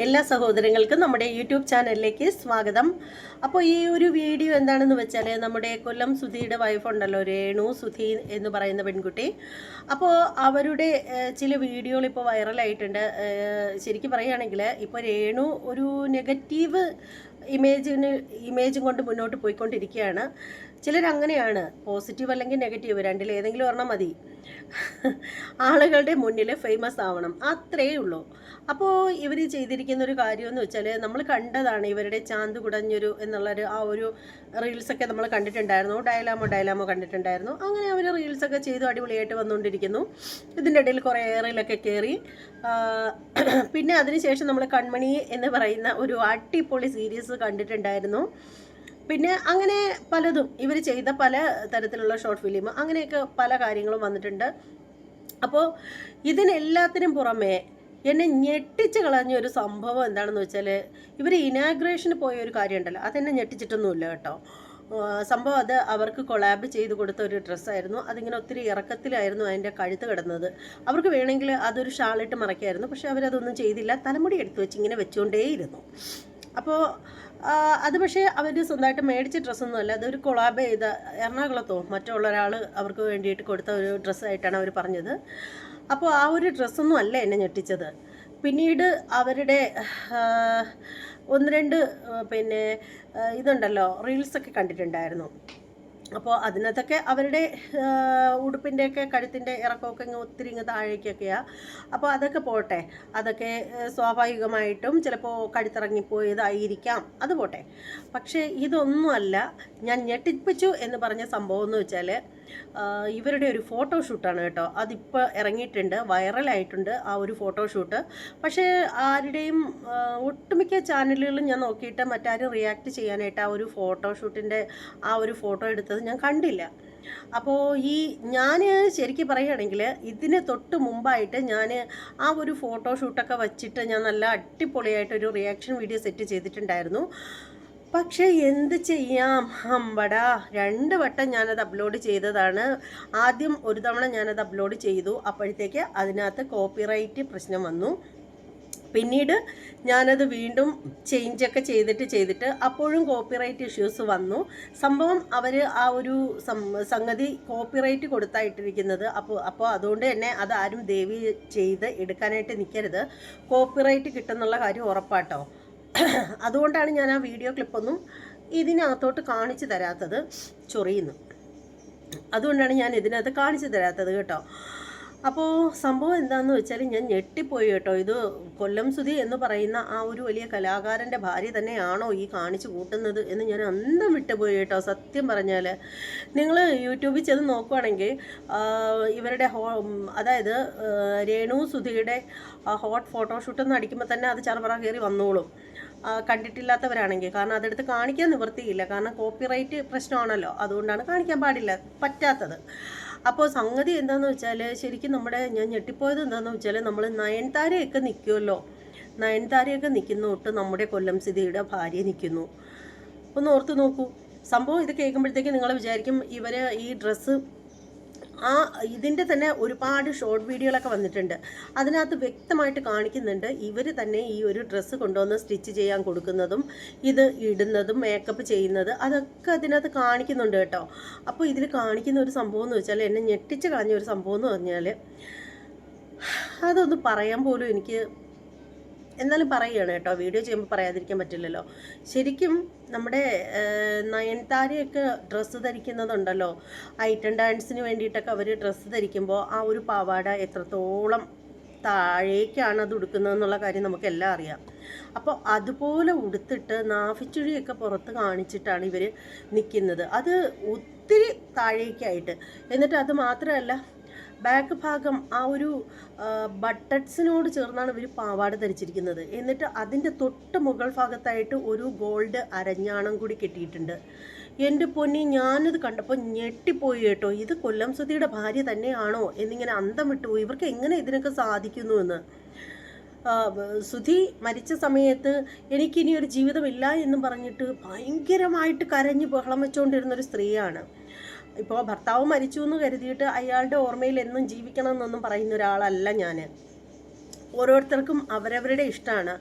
എല്ലാ സഹോദരങ്ങൾക്കും നമ്മുടെ യൂട്യൂബ് ചാനലിലേക്ക് സ്വാഗതം. അപ്പോൾ ഈ ഒരു വീഡിയോ എന്താണെന്ന് വെച്ചാൽ, നമ്മുടെ കൊല്ലം സുധിയുടെ വൈഫ് ഉണ്ടല്ലോ, രേണു സുധി എന്ന് പറയുന്ന പെൺകുട്ടി. അപ്പോൾ അവരുടെ ചില വീഡിയോകൾ ഇപ്പോൾ വൈറലായിട്ടുണ്ട്. ശരിക്കും പറയുകയാണെങ്കിൽ ഇപ്പോൾ രേണു ഒരു നെഗറ്റീവ് ഇമേജും കൊണ്ട് മുന്നോട്ട് പോയിക്കൊണ്ടിരിക്കുകയാണ്. ചിലരങ്ങനെയാണ്, പോസിറ്റീവ് അല്ലെങ്കിൽ നെഗറ്റീവ് രണ്ടിലേതെങ്കിലും ഒരെണ്ണം മതി. ആളുകളുടെ മുന്നിൽ ഫേമസ് ആവണം, അത്രയേ ഉള്ളൂ. അപ്പോൾ ഇവർ ചെയ്തിരിക്കുന്ന ഒരു കാര്യമെന്ന് വെച്ചാൽ, നമ്മൾ കണ്ടതാണ് ഇവരുടെ ചാന്ത് കുടഞ്ഞൊരു എന്നുള്ളൊരു ആ ഒരു റീൽസൊക്കെ നമ്മൾ കണ്ടിട്ടുണ്ടായിരുന്നു. ഡയലാമോ കണ്ടിട്ടുണ്ടായിരുന്നു. അങ്ങനെ അവർ റീൽസൊക്കെ ചെയ്തു അടിപൊളിയായിട്ട് വന്നുകൊണ്ടിരിക്കുന്നു. ഇതിൻ്റെ ഇടയിൽ കുറേ ഏറിലൊക്കെ കയറി. പിന്നെ അതിനുശേഷം നമ്മൾ കൺമണി എന്ന് പറയുന്ന ഒരു അടിപൊളി സീരീസ് കണ്ടിട്ടുണ്ടായിരുന്നു. പിന്നെ അങ്ങനെ പലതും ഇവർ ചെയ്ത പല തരത്തിലുള്ള ഷോർട്ട് ഫിലിം, അങ്ങനെയൊക്കെ പല കാര്യങ്ങളും വന്നിട്ടുണ്ട്. അപ്പോൾ ഇതിനെല്ലാത്തിനും പുറമെ എന്നെ ഞെട്ടിച്ച് കളഞ്ഞ ഒരു സംഭവം എന്താണെന്ന് വെച്ചാൽ, ഇവർ ഇനാഗ്രേഷന് പോയ ഒരു കാര്യം ഉണ്ടല്ലോ, അതെന്നെ ഞെട്ടിച്ചിട്ടൊന്നുമില്ല കേട്ടോ. സംഭവം അത് അവർക്ക് കൊളാബ് ചെയ്ത് കൊടുത്ത ഒരു ഡ്രസ്സായിരുന്നു. അതിങ്ങനെ ഒത്തിരി ഇറക്കത്തിലായിരുന്നു അതിൻ്റെ കഴുത്ത് കിടന്നത്. അവർക്ക് വേണമെങ്കിൽ അതൊരു ഷാളിട്ട് മറയ്ക്കായിരുന്നു, പക്ഷെ അവരതൊന്നും ചെയ്തില്ല. തലമുടി എടുത്തു വെച്ച് ഇങ്ങനെ വെച്ചുകൊണ്ടേയിരുന്നു. അപ്പോൾ അത് പക്ഷേ അവർ സ്വന്തമായിട്ട് മേടിച്ച ഡ്രസ്സൊന്നുമല്ല, അതൊരു കൊളാബ് ചെയ്ത എറണാകുളത്തോ മറ്റുള്ള ഒരാൾ അവർക്ക് വേണ്ടിയിട്ട് കൊടുത്ത ഒരു ഡ്രസ്സായിട്ടാണ് അവർ പറഞ്ഞത്. അപ്പോൾ ആ ഒരു ഡ്രസ്സൊന്നും അല്ല എന്നെ ഞെട്ടിച്ചത്. പിന്നീട് അവരുടെ ഒന്ന് രണ്ട് പിന്നെ ഇതുണ്ടല്ലോ, റീൽസൊക്കെ കണ്ടിട്ടുണ്ടായിരുന്നു. അപ്പോൾ അതിനകത്തൊക്കെ അവരുടെ ഉടുപ്പിൻ്റെയൊക്കെ കഴുത്തിൻ്റെ ഇറക്കമൊക്കെ ഇങ്ങ് ഒത്തിരി ഇങ്ങ് താഴേക്കൊക്കെയാണ്. അപ്പോൾ അതൊക്കെ പോട്ടെ, അതൊക്കെ സ്വാഭാവികമായിട്ടും ചിലപ്പോൾ കഴുത്തിറങ്ങിപ്പോയതായിരിക്കാം, അത് പോട്ടെ. പക്ഷേ ഇതൊന്നുമല്ല ഞാൻ ഞെട്ടിപ്പിച്ചു എന്ന് പറഞ്ഞ സംഭവം എന്ന് വെച്ചാൽ, ഇവരുടെ ഒരു ഫോട്ടോഷൂട്ടാണ് കേട്ടോ. അതിപ്പോൾ ഇറങ്ങിയിട്ടുണ്ട്, വൈറലായിട്ടുണ്ട് ആ ഒരു ഫോട്ടോഷൂട്ട്. പക്ഷേ ആരുടെയും ഒട്ടുമിക്ക ചാനലുകളിലും ഞാൻ നോക്കിയിട്ട് മറ്റാരും റിയാക്ട് ചെയ്യാനായിട്ട് ആ ഒരു ഫോട്ടോഷൂട്ടിൻ്റെ ആ ഒരു ഫോട്ടോ എടുത്തത് ഞാൻ കണ്ടില്ല. അപ്പോൾ ഞാൻ ശരിക്കും പറയുകയാണെങ്കിൽ ഇതിന് തൊട്ട് മുമ്പായിട്ട് ഞാൻ ആ ഒരു ഫോട്ടോഷൂട്ടൊക്കെ വച്ചിട്ട് ഞാൻ നല്ല അടിപൊളിയായിട്ടൊരു റിയാക്ഷൻ വീഡിയോ സെറ്റ് ചെയ്തിട്ടുണ്ടായിരുന്നു. പക്ഷേ എന്ത് ചെയ്യാം, അമ്പടാ, 2 വട്ടം ഞാനത് അപ്ലോഡ് ചെയ്തതാണ്. ആദ്യം ഒരു തവണ ഞാനത് അപ്ലോഡ് ചെയ്തു, അപ്പോഴത്തേക്ക് അതിനകത്ത് കോപ്പിറൈറ്റ് പ്രശ്നം വന്നു. പിന്നീട് ഞാനത് വീണ്ടും ചേഞ്ചൊക്കെ ചെയ്തിട്ട് അപ്പോഴും കോപ്പിറൈറ്റ് ഇഷ്യൂസ് വന്നു. സംഭവം അവർ ആ ഒരു സംഗതി കോപ്പിറൈറ്റ് കൊടുത്തായിട്ടിരിക്കുന്നത്. അപ്പോൾ അതുകൊണ്ട് തന്നെ അതാരും ദയവ് ചെയ്ത് എടുക്കാനായിട്ട് നിൽക്കരുത്. കോപ്പിറൈറ്റ് കിട്ടുന്നുള്ള കാര്യം ഉറപ്പാട്ടോ. അതുകൊണ്ടാണ് ഞാൻ ആ വീഡിയോ ക്ലിപ്പൊന്നും ഇതിനകത്തോട്ട് കാണിച്ചു തരാത്തത്. ചൊറിയുന്നു, അതുകൊണ്ടാണ് ഞാൻ ഇതിനകത്ത് കാണിച്ചു തരാത്തത് കേട്ടോ. അപ്പോൾ സംഭവം എന്താണെന്ന് വെച്ചാൽ, ഞാൻ ഞെട്ടിപ്പോയി കേട്ടോ. ഇത് കൊല്ലം സുധി എന്ന് പറയുന്ന ആ ഒരു വലിയ കലാകാരൻ്റെ ഭാര്യ തന്നെയാണോ ഈ കാണിച്ചു കൂട്ടുന്നത് എന്ന് ഞാൻ അന്തം വിട്ടുപോയി കേട്ടോ. സത്യം പറഞ്ഞാൽ നിങ്ങൾ യൂട്യൂബിൽ ചെന്ന് നോക്കുവാണെങ്കിൽ ഇവരുടെ അതായത് രേണു സുധിയുടെ ഹോട്ട് ഫോട്ടോഷൂട്ടെന്ന് അടിക്കുമ്പോൾ തന്നെ അത് ചറപറ കയറി വന്നോളും, കണ്ടിട്ടില്ലാത്തവരാണെങ്കിൽ. കാരണം അതെടുത്ത് കാണിക്കാൻ നിവൃത്തിയില്ല, കാരണം കോപ്പിറൈറ്റ് പ്രശ്നമാണല്ലോ, അതുകൊണ്ടാണ് കാണിക്കാൻ പറ്റാത്തത്. അപ്പോൾ സംഗതി എന്താണെന്ന് വെച്ചാൽ, ശരിക്കും ഞാൻ ഞെട്ടിപ്പോയത് എന്താണെന്ന് വെച്ചാൽ, നമ്മൾ നയൻതാരയൊക്കെ നിൽക്കുമല്ലോ, നയൻതാരയൊക്കെ നിൽക്കുന്ന തൊട്ട് നമ്മുടെ കൊല്ലം സുധിയുടെ ഭാര്യ നിൽക്കുന്നു. ഒന്ന് ഓർത്ത് നോക്കൂ. സംഭവം ഇത് കേൾക്കുമ്പോഴത്തേക്ക് നിങ്ങൾ വിചാരിക്കും ഇവർ ഈ ഡ്രസ്സ് ഇതിൻ്റെ തന്നെ ഒരുപാട് ഷോർട്ട് വീഡിയോകളൊക്കെ വന്നിട്ടുണ്ട്. അതിനകത്ത് വ്യക്തമായിട്ട് കാണിക്കുന്നുണ്ട് ഇവർ തന്നെ ഈ ഒരു ഡ്രസ്സ് കൊണ്ടുവന്ന് സ്റ്റിച്ച് ചെയ്യാൻ കൊടുക്കുന്നതും ഇത് ഇടുന്നതും മേക്കപ്പ് ചെയ്യുന്നത്, അതൊക്കെ അതിനകത്ത് കാണിക്കുന്നുണ്ട് കേട്ടോ. അപ്പോൾ ഇതിൽ കാണിക്കുന്ന ഒരു സംഭവം എന്ന് വെച്ചാൽ, എന്നെ ഞെട്ടിച്ച് കളഞ്ഞ ഒരു സംഭവം എന്ന് പറഞ്ഞാൽ, അതൊന്ന് പറയാൻ പോലും എനിക്ക്, എന്നാലും പറയുകയാണ് കേട്ടോ, വീഡിയോ ചെയ്യുമ്പോൾ പറയാതിരിക്കാൻ പറ്റില്ലല്ലോ. ശരിക്കും നമ്മുടെ നയൻതാരയൊക്കെ ഡ്രസ്സ് ധരിക്കുന്നതുണ്ടല്ലോ, ഐറ്റം ഡാൻസിന് വേണ്ടിയിട്ടൊക്കെ അവർ ഡ്രസ്സ് ധരിക്കുമ്പോൾ ആ ഒരു പാവാട എത്രത്തോളം താഴേക്കാണ് അത് ഉടുക്കുന്നതെന്നുള്ള കാര്യം നമുക്കെല്ലാം അറിയാം. അപ്പോൾ അതുപോലെ ഉടുത്തിട്ട് നാഭിച്ചുഴിയൊക്കെ പുറത്ത് കാണിച്ചിട്ടാണ് ഇവർ നിൽക്കുന്നത്, അത് ഒത്തിരി താഴേക്കായിട്ട്. എന്നിട്ട് അത് മാത്രമല്ല, ബാക്ക് ഭാഗം ആ ഒരു ബട്ടൺസിനോട് ചേർന്നാണ് ഇവർ പാവാട ധരിച്ചിരിക്കുന്നത്. എന്നിട്ട് അതിൻ്റെ തൊട്ട് മുകൾ ഭാഗത്തായിട്ട് ഒരു ഗോൾഡ് അരഞ്ഞാണം കൂടി കെട്ടിയിട്ടുണ്ട്. എൻ്റെ പൊന്നി, ഞാനിത് കണ്ടപ്പോൾ ഞെട്ടിപ്പോയി കേട്ടോ. ഇത് കൊല്ലം സുധിയുടെ ഭാര്യ തന്നെയാണോ എന്നിങ്ങനെ അന്തം വിട്ടുപോയി. ഇവർക്ക് എങ്ങനെ ഇതിനൊക്കെ സാധിക്കുന്നു എന്ന്. സുധി മരിച്ച സമയത്ത് എനിക്കിനി ഒരു ജീവിതമില്ല എന്നും പറഞ്ഞിട്ട് ഭയങ്കരമായിട്ട് കരഞ്ഞ് ബഹളം വെച്ചുകൊണ്ടിരുന്നൊരു സ്ത്രീയാണ്. ഇപ്പോൾ ഭർത്താവ് മരിച്ചു എന്ന് കരുതിയിട്ട് അയാളുടെ ഓർമ്മയിൽ എന്നും ജീവിക്കണം എന്നൊന്നും പറയുന്ന ഒരാളല്ല ഞാൻ. ഓരോരുത്തർക്കും അവരവരുടെ ഇഷ്ടമാണ്.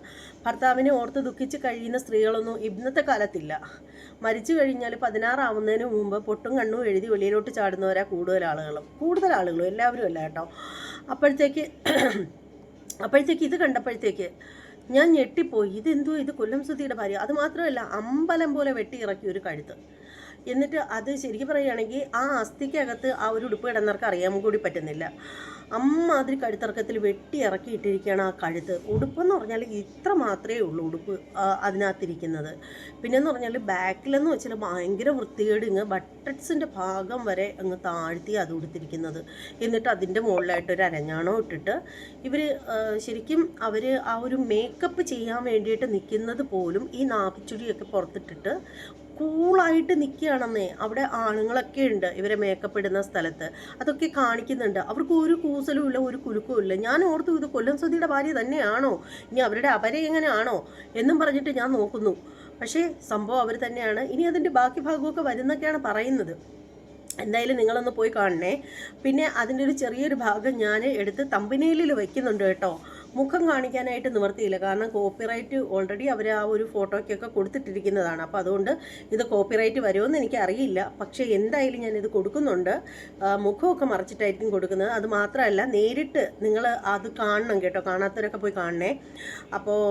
ഭർത്താവിനെ ഓർത്ത് ദുഃഖിച്ച് കഴിയുന്ന സ്ത്രീകളൊന്നും ഇന്നത്തെ കാലത്തില്ല. മരിച്ചു കഴിഞ്ഞാൽ 16 ആവുന്നതിന് മുമ്പ് പൊട്ടും കണ്ണും എഴുതി വെളിയിലോട്ട് ചാടുന്നവരാ കൂടുതൽ ആളുകളും എല്ലാവരും അല്ല കേട്ടോ. അപ്പോഴത്തേക്ക് ഇത് കണ്ടപ്പോഴത്തേക്ക് ഞാൻ ഞെട്ടിപ്പോയി. ഇതെന്തോ ഇത് കൊല്ലം സുധിയുടെ ഭാര്യ. അത് മാത്രമല്ല, അമ്പലം പോലെ വെട്ടി ഇറക്കിയ ഒരു കഴുത്ത്. എന്നിട്ട് അത് ശരിക്കും പറയുകയാണെങ്കിൽ ആ അസ്ഥിക്കകത്ത് ആ ഒരു ഉടുപ്പ് കിടന്നവർക്ക് അറിയാൻ കൂടി പറ്റുന്നില്ല. അമ്മാതിരി കഴുത്തിറക്കത്തിൽ വെട്ടി ഇറക്കിയിട്ടിരിക്കുകയാണ് ആ കഴുത്ത്. ഉടുപ്പെന്ന് പറഞ്ഞാൽ ഇത്ര മാത്രമേ ഉള്ളൂ ഉടുപ്പ് അതിനകത്തിരിക്കുന്നത്. പിന്നെന്ന് പറഞ്ഞാൽ ബാക്കിലെന്ന് വെച്ചാൽ ഭയങ്കര വൃത്തികേട്, ഇങ്ങ് ബട്ടക്സിൻ്റെ ഭാഗം വരെ അങ്ങ് താഴ്ത്തി അത് ഉടുത്തിരിക്കുന്നത്. എന്നിട്ട് അതിൻ്റെ മുകളിലായിട്ട് ഒരു അരഞ്ഞാണോ ഇട്ടിട്ട് ഇവർ ശരിക്കും അവർ ആ ഒരു മേക്കപ്പ് ചെയ്യാൻ വേണ്ടിയിട്ട് നിൽക്കുന്നത് പോലും ഈ നാപ്പിച്ചുടിയൊക്കെ പുറത്തിട്ടിട്ട് കൂളായിട്ട് നിൽക്കുകയാണെന്നേ. അവിടെ ആണുങ്ങളൊക്കെ ഉണ്ട് ഇവരെ മേക്കപ്പ് ഇടുന്ന സ്ഥലത്ത്, അതൊക്കെ കാണിക്കുന്നുണ്ട്. അവർക്ക് ഒരു കൂസലും ഇല്ല, ഒരു കുലുക്കവും ഇല്ല. ഞാൻ ഓർത്തു ഇത് കൊല്ലം സുധിയുടെ ഭാര്യ തന്നെയാണോ, ഇനി അവരുടെ അവരെ എങ്ങനെയാണോ എന്നും പറഞ്ഞിട്ട് ഞാൻ നോക്കുന്നു. പക്ഷേ സംഭവം അവർ തന്നെയാണ്. ഇനി അതിൻ്റെ ബാക്കി ഭാഗമൊക്കെ വരുന്നൊക്കെയാണ് പറയുന്നത്. എന്തായാലും നിങ്ങളൊന്ന് പോയി കാണണേ. പിന്നെ അതിൻ്റെ ഒരു ചെറിയൊരു ഭാഗം ഞാൻ എടുത്ത് തമ്പനയിലിൽ വയ്ക്കുന്നുണ്ട് കേട്ടോ. മുഖം കാണിക്കാനായിട്ട് നിവർത്തിയില്ല, കാരണം കോപ്പിറൈറ്റ് ഓൾറെഡി അവർ ആ ഒരു ഫോട്ടോയ്ക്കൊക്കെ കൊടുത്തിട്ടിരിക്കുന്നതാണ്. അപ്പോൾ അതുകൊണ്ട് ഇത് കോപ്പിറൈറ്റ് വരുമെന്ന് എനിക്കറിയില്ല. പക്ഷേ എന്തായാലും ഞാനിത് കൊടുക്കുന്നുണ്ട്. മുഖമൊക്കെ മറച്ചിട്ടായിരിക്കും കൊടുക്കുന്നത്. അത് മാത്രമല്ല, നേരിട്ട് നിങ്ങൾ അത് കാണണം കേട്ടോ. കാണാത്തവരൊക്കെ പോയി കാണണേ. അപ്പോൾ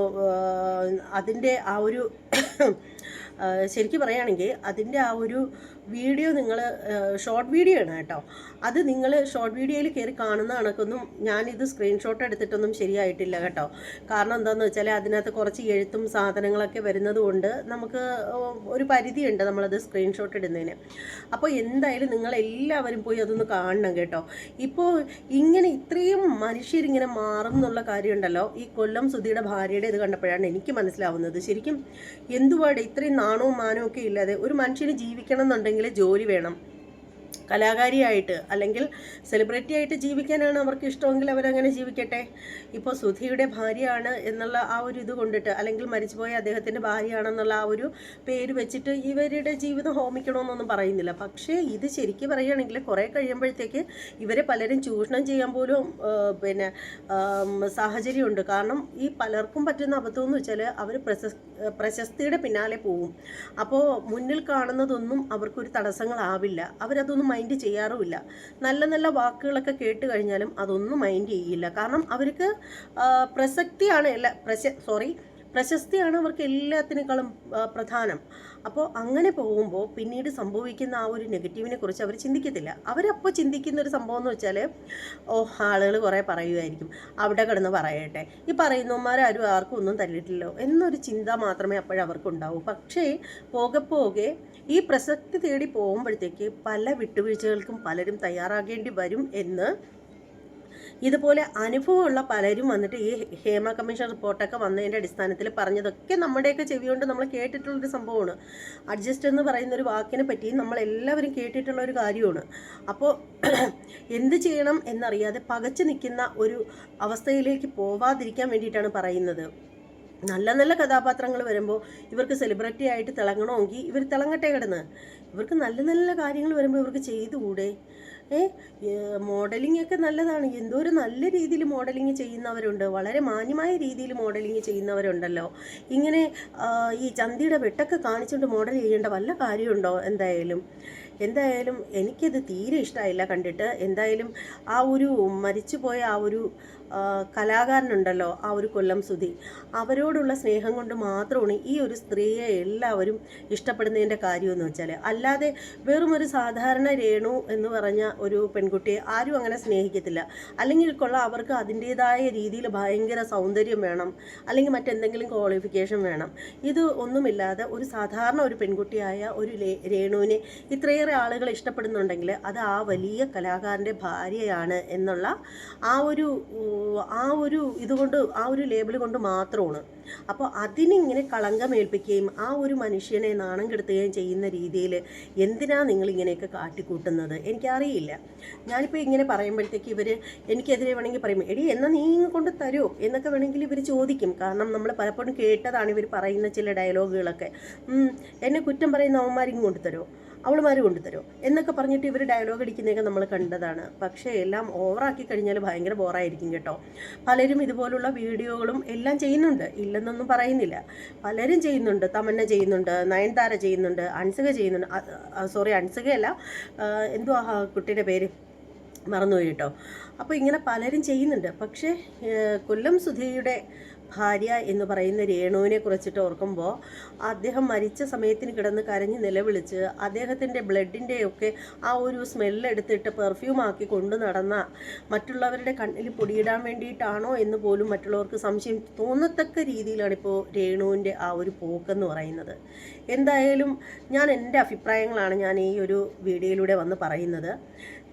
അതിൻ്റെ ആ ഒരു ശരിക്കും പറയുകയാണെങ്കിൽ അതിൻ്റെ ആ ഒരു വീഡിയോ നിങ്ങൾ ഷോർട്ട് വീഡിയോ ആണ് കേട്ടോ. അത് നിങ്ങൾ ഷോർട്ട് വീഡിയോയിൽ കയറി കാണുന്ന കണക്കൊന്നും ഞാനിത് സ്ക്രീൻഷോട്ട് എടുത്തിട്ടൊന്നും ശരിയായിട്ടില്ല കേട്ടോ. കാരണം എന്താണെന്ന് വെച്ചാൽ അതിനകത്ത് കുറച്ച് എഴുത്തും സാധനങ്ങളൊക്കെ വരുന്നത് കൊണ്ട് നമുക്ക് ഒരു പരിധിയുണ്ട് നമ്മളത് സ്ക്രീൻഷോട്ട് ഇടുന്നതിന്. അപ്പോൾ എന്തായാലും നിങ്ങളെല്ലാവരും പോയി അതൊന്ന് കാണണം കേട്ടോ. ഇപ്പോൾ ഇങ്ങനെ ഇത്രയും മനുഷ്യരിങ്ങനെ മാറും എന്നുള്ള കാര്യമുണ്ടല്ലോ, ഈ കൊല്ലം സുധിയുടെ ഭാര്യയുടെ ഇത് കണ്ടപ്പോഴാണ് എനിക്ക് മനസ്സിലാവുന്നത്. ശരിക്കും എന്തുപാട് ഇത്രയും നാണവും മാനവും ഒക്കെ ഇല്ലാതെ ഒരു മനുഷ്യന് ജീവിക്കണം എന്നുണ്ടെങ്കിൽ ജോലി വേണം. കലാകാരിയായിട്ട് അല്ലെങ്കിൽ സെലിബ്രിറ്റി ആയിട്ട് ജീവിക്കാനാണ് അവർക്ക് ഇഷ്ടമെങ്കിൽ അവരങ്ങനെ ജീവിക്കട്ടെ. ഇപ്പോൾ സുധിയുടെ ഭാര്യയാണ് എന്നുള്ള ആ ഒരു ഇത് കൊണ്ടിട്ട്, അല്ലെങ്കിൽ മരിച്ചുപോയ അദ്ദേഹത്തിൻ്റെ ഭാര്യയാണെന്നുള്ള ആ ഒരു പേര് വെച്ചിട്ട് ഇവരുടെ ജീവിതം ഹോമിക്കണമെന്നൊന്നും പറയുന്നില്ല. പക്ഷേ ഇത് ശരിക്കും പറയുകയാണെങ്കിൽ കുറേ കഴിയുമ്പോഴത്തേക്ക് ഇവരെ പലരും ചൂഷണം ചെയ്യാൻ പോലും സാഹചര്യമുണ്ട്. കാരണം ഈ പലർക്കും പറ്റുന്ന അബദ്ധം എന്ന് വെച്ചാൽ അവർ പ്രശസ്തിയുടെ പിന്നാലെ പോവും. അപ്പോൾ മുന്നിൽ കാണുന്നതൊന്നും അവർക്കൊരു തടസ്സങ്ങളാവില്ല. അവരതൊന്നും മൈൻഡ് ചെയ്യാറുമില്ല. നല്ല നല്ല വാക്കുകളൊക്കെ കേട്ട് കഴിഞ്ഞാലും അതൊന്നും മൈൻഡ് ചെയ്യില്ല. കാരണം അവർക്ക് പ്രശസ്തിയാണ് അവർക്ക് എല്ലാത്തിനേക്കാളും പ്രധാനം. അപ്പോൾ അങ്ങനെ പോകുമ്പോൾ പിന്നീട് സംഭവിക്കുന്ന ആ ഒരു നെഗറ്റീവിനെ കുറിച്ച് അവർ ചിന്തിക്കത്തില്ല. അവരപ്പോൾ ചിന്തിക്കുന്ന ഒരു സംഭവം എന്ന് വെച്ചാൽ, ആളുകൾ കുറേ പറയുമായിരിക്കും, അവിടെ കിടന്ന് പറയട്ടെ, ഈ പറയുന്നവന്മാരും ആർക്കും ഒന്നും തല്ലിയിട്ടില്ലോ എന്നൊരു ചിന്ത മാത്രമേ അപ്പോഴവർക്കുണ്ടാവൂ. പക്ഷേ പോകെ ഈ പ്രസക്തി തേടി പോകുമ്പോഴത്തേക്ക് പല വിട്ടുവീഴ്ചകൾക്കും പലരും തയ്യാറാകേണ്ടി വരും എന്ന് ഇതുപോലെ അനുഭവമുള്ള പലരും വന്നിട്ട് ഈ ഹേമ കമ്മീഷൻ റിപ്പോർട്ടൊക്കെ വന്നതിൻ്റെ അടിസ്ഥാനത്തിൽ പറഞ്ഞതൊക്കെ നമ്മുടെയൊക്കെ ചെവി കൊണ്ട് നമ്മൾ കേട്ടിട്ടുള്ളൊരു സംഭവമാണ്. അഡ്ജസ്റ്റ് എന്ന് പറയുന്നൊരു വാക്കിനെ പറ്റി നമ്മളെല്ലാവരും കേട്ടിട്ടുള്ള ഒരു കാര്യമാണ്. അപ്പോൾ എന്ത് ചെയ്യണം എന്നറിയാതെ പകച്ചു നിൽക്കുന്ന ഒരു അവസ്ഥയിലേക്ക് പോവാതിരിക്കാൻ വേണ്ടിയിട്ടാണ് പറയുന്നത്. നല്ല നല്ല കഥാപാത്രങ്ങൾ വരുമ്പോൾ ഇവർക്ക് സെലിബ്രിറ്റി ആയിട്ട് തിളങ്ങണമെങ്കിൽ ഇവർ തിളങ്ങട്ടെ കിടന്ന്. ഇവർക്ക് നല്ല നല്ല കാര്യങ്ങൾ വരുമ്പോൾ ഇവർക്ക് ചെയ്തുകൂടെ? മോഡലിംഗ് ഒക്കെ നല്ലതാണ്. എന്തോ ഒരു നല്ല രീതിയിൽ മോഡലിംഗ് ചെയ്യുന്നവരുണ്ട്, വളരെ മാന്യമായ രീതിയിൽ മോഡലിംഗ് ചെയ്യുന്നവരുണ്ടല്ലോ. ഇങ്ങനെ ഈ ചന്തിയുടെ വെട്ടൊക്കെ കാണിച്ചുകൊണ്ട് മോഡൽ ചെയ്യേണ്ട വല്ല കാര്യമുണ്ടോ? എന്തായാലും എനിക്കത് തീരെ ഇഷ്ടമായില്ല കണ്ടിട്ട്. എന്തായാലും ആ ഒരു മരിച്ചുപോയ ആ ഒരു കലാകാരനുണ്ടല്ലോ, ആ ഒരു കൊല്ലം സുധി, അവരോടുള്ള സ്നേഹം കൊണ്ട് മാത്രമാണ് ഈ ഒരു സ്ത്രീയെ എല്ലാവരും ഇഷ്ടപ്പെടുന്നതിൻ്റെ കാര്യമെന്ന് വെച്ചാൽ. അല്ലാതെ വെറും ഒരു സാധാരണ രേണു എന്ന് പറഞ്ഞ ഒരു പെൺകുട്ടിയെ ആരും അങ്ങനെ സ്നേഹിക്കത്തില്ല. അല്ലെങ്കിൽ അവർക്ക് അതിൻ്റേതായ രീതിയിൽ ഭയങ്കര സൗന്ദര്യം വേണം, അല്ലെങ്കിൽ മറ്റെന്തെങ്കിലും ക്വാളിഫിക്കേഷൻ വേണം. ഇത് ഒന്നുമില്ലാതെ ഒരു സാധാരണ ഒരു പെൺകുട്ടിയായ ഒരു രേണുവിനെ ഇത്രയേറെ ആളുകൾ ഇഷ്ടപ്പെടുന്നുണ്ടെങ്കിൽ അത് ആ വലിയ കലാകാരൻ്റെ ഭാര്യയാണ് എന്നുള്ള ആ ഒരു ഇതുകൊണ്ട്, ആ ഒരു ലേബിൾ കൊണ്ട് മാത്രമാണ്. അപ്പോൾ അതിനിങ്ങനെ കളങ്കമേൽപ്പിക്കുകയും ആ ഒരു മനുഷ്യനെ നാണം കെടുത്തുകയും ചെയ്യുന്ന രീതിയിൽ എന്തിനാ നിങ്ങളിങ്ങനെയൊക്കെ കാട്ടിക്കൂട്ടുന്നത്? എനിക്കറിയില്ല. ഞാനിപ്പോൾ ഇങ്ങനെ പറയുമ്പോഴത്തേക്ക് ഇവർ എനിക്കെതിരെ വേണമെങ്കിൽ പറയും, എടി എന്നാൽ നീ കൊണ്ട് തരുമോ എന്നൊക്കെ വേണമെങ്കിൽ ഇവർ ചോദിക്കും. കാരണം നമ്മൾ പലപ്പോഴും കേട്ടതാണ് ഇവർ പറയുന്ന ചില ഡയലോഗുകളൊക്കെ. എന്നെ കുറ്റം പറയുന്ന അവന്മാരിങ്ങ് കൊണ്ടു തരുമോ? അവളുമാർ കൊണ്ടുതരും എന്നൊക്കെ പറഞ്ഞിട്ട് ഇവർ ഡയലോഗ് അടിക്കുന്നതൊക്കെ നമ്മൾ കണ്ടതാണ്. പക്ഷേ എല്ലാം ഓവറാക്കി കഴിഞ്ഞാൽ ഭയങ്കര ബോറായിരിക്കും കേട്ടോ. പലരും ഇതുപോലുള്ള വീഡിയോകളും എല്ലാം ചെയ്യുന്നുണ്ട്, ഇല്ലെന്നൊന്നും പറയുന്നില്ല. പലരും ചെയ്യുന്നുണ്ട്. തമന്ന ചെയ്യുന്നുണ്ട്, നയൻതാര ചെയ്യുന്നുണ്ട്, അൻസിക ചെയ്യുന്നുണ്ട്. സോറി, അൻസികയല്ല, എന്തുവാ കുട്ടിയുടെ പേര് മറന്നുപോയി കേട്ടോ. അപ്പോൾ ഇങ്ങനെ പലരും ചെയ്യുന്നുണ്ട്. പക്ഷേ കൊല്ലം സുധയുടെ ഭാര്യ എന്ന് പറയുന്ന രേണുവിനെ കുറിച്ചിട്ട് ഓർക്കുമ്പോൾ അദ്ദേഹം മരിച്ച സമയത്തിന് കിടന്ന് കരഞ്ഞ് നിലവിളിച്ച് അദ്ദേഹത്തിൻ്റെ ബ്ലഡിൻ്റെയൊക്കെ ആ ഒരു സ്മെല്ലെടുത്തിട്ട് പെർഫ്യൂമാക്കി കൊണ്ടു നടന്ന, മറ്റുള്ളവരുടെ കണ്ണിൽ പൊടിയിടാൻ വേണ്ടിയിട്ടാണോ എന്ന് പോലും മറ്റുള്ളവർക്ക് സംശയം തോന്നത്തക്ക രീതിയിലാണ് ഇപ്പോൾ രേണുവിൻ്റെ ആ ഒരു പോക്കെന്ന് പറയുന്നത്. എന്തായാലും ഞാൻ എൻ്റെ അഭിപ്രായങ്ങളാണ് ഞാൻ ഈ ഒരു വീഡിയോയിലൂടെ വന്ന് പറയുന്നത്.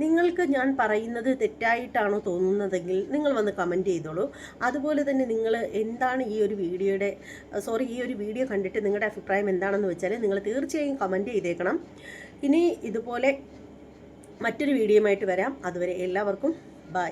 നിങ്ങൾക്ക് ഞാൻ പറയുന്നത് തെറ്റായിട്ടാണോ തോന്നുന്നതെങ്കിൽ നിങ്ങൾ വന്ന് കമൻറ്റ് ചെയ്തോളൂ. അതുപോലെ തന്നെ നിങ്ങൾ എന്താണ് ഈ ഒരു വീഡിയോ കണ്ടിട്ട് നിങ്ങളുടെ അഭിപ്രായം എന്താണെന്ന് വെച്ചാൽ നിങ്ങൾ തീർച്ചയായും കമൻറ്റ് ചെയ്തേക്കണം. ഇനി ഇതുപോലെ മറ്റൊരു വീഡിയോയുമായിട്ട് വരാം. അതുവരെ എല്ലാവർക്കും ബൈ.